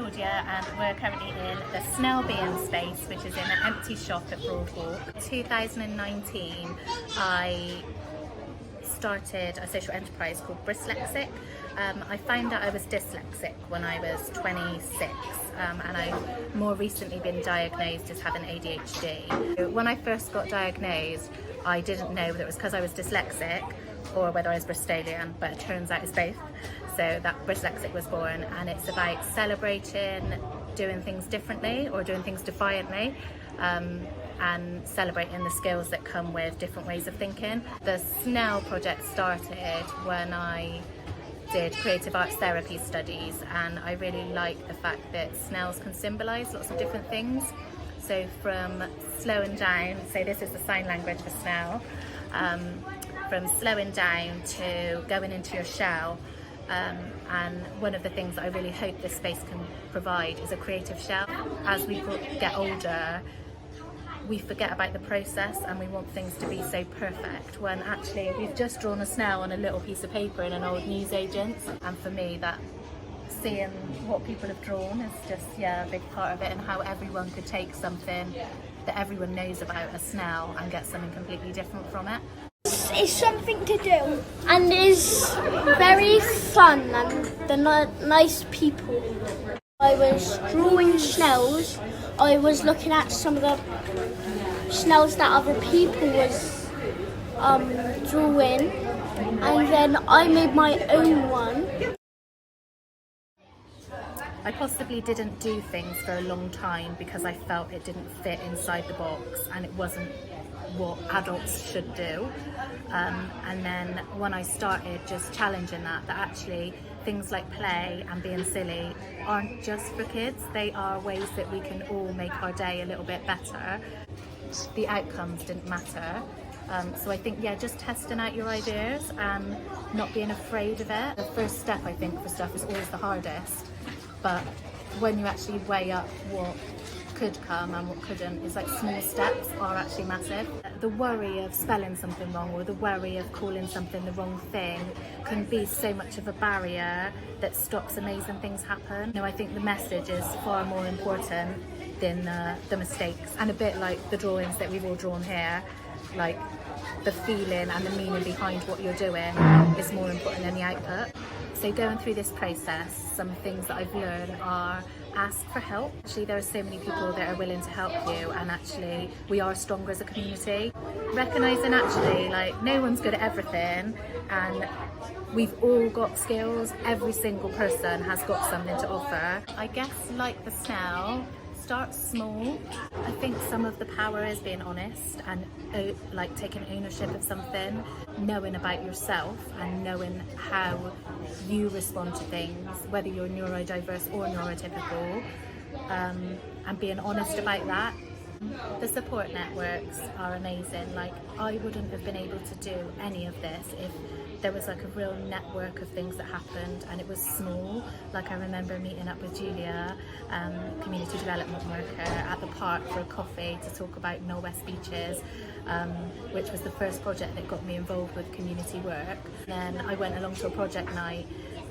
Claudia and we're currently in the Snail Being space, which is in an empty shop at Broadwalk. In 2019 I started a social enterprise called Brislexic. I found out I was dyslexic when I was 26 and I've more recently been diagnosed as having ADHD. When I first got diagnosed I didn't know whether it was because I was dyslexic or whether I was Bristolian, but it turns out it's both. So that Brislexic was born, and it's about celebrating doing things differently or doing things defiantly, and celebrating the skills that come with different ways of thinking. The Snail project started when I did creative arts therapy studies, and I really like the fact that snails can symbolise lots of different things. So from slowing down, so this is the sign language for snail, from slowing down to going into your shell. And one of the things that I really hope this space can provide is a creative shell. As we get older, we forget about the process and we want things to be so perfect, when actually we've just drawn a snail on a little piece of paper in an old newsagents. And for me, that seeing what people have drawn is just, a big part of it, and how everyone could take something that everyone knows about a snail and get something completely different from it. It's something to do, and it's very fun, and the nice people. I was drawing snails. I was looking at some of the snails that other people was drawing, and then I made my own one. I possibly didn't do things for a long time because I felt it didn't fit inside the box and it wasn't what adults should do. And then when I started just challenging that actually things like play and being silly aren't just for kids, they are ways that we can all make our day a little bit better. The outcomes didn't matter. So I think, just testing out your ideas and not being afraid of it. The first step, I think, for stuff is always the hardest. But when you actually weigh up what could come and what couldn't, is like small steps are actually massive. The worry of spelling something wrong or the worry of calling something the wrong thing can be so much of a barrier that stops amazing things happen. I think the message is far more important than the mistakes, and a bit like the drawings that we've all drawn here, like the feeling and the meaning behind what you're doing is more important than the output. So going through this process, some things that I've learned are ask for help. Actually, there are so many people that are willing to help you, and actually we are stronger as a community. Recognising actually like no one's good at everything, and we've all got skills. Every single person has got something to offer. I guess like the snail, start small. I think some of the power is being honest and like taking ownership of something, knowing about yourself and knowing how you respond to things, whether you're neurodiverse or neurotypical, and being honest about that. The support networks are amazing. Like, I wouldn't have been able to do any of this if there was like a real network of things that happened and it was small. Like, I remember meeting up with Julia, community development worker, at the park for a coffee to talk about Knowle West beaches, which was the first project that got me involved with community work. Then I went along to a project night,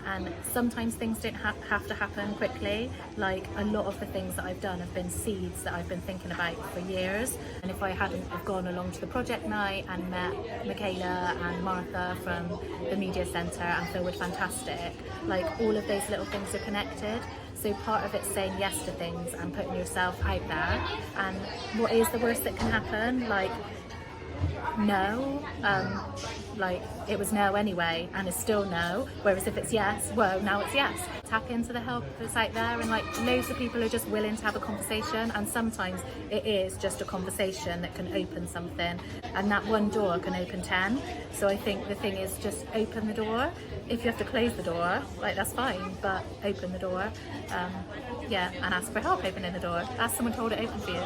and sometimes things don't have to happen quickly. Like, a lot of the things that I've done have been seeds that I've been thinking about for years. And if I hadn't have gone along to the project night and met Michaela and Martha from the media centre and Phil with Fantastic, like, all of those little things are connected. So part of it's saying yes to things and putting yourself out there. And what is the worst that can happen? Like, no, like, it was no anyway, and it's still no. Whereas if it's yes, well, now it's yes. Tap into the help that's out there, and like, loads of people are just willing to have a conversation, and sometimes it is just a conversation that can open something, and that one door can open 10. So I think the thing is just open the door. If you have to close the door, like, that's fine, but open the door, and ask for help opening the door. Ask someone to hold it open for you.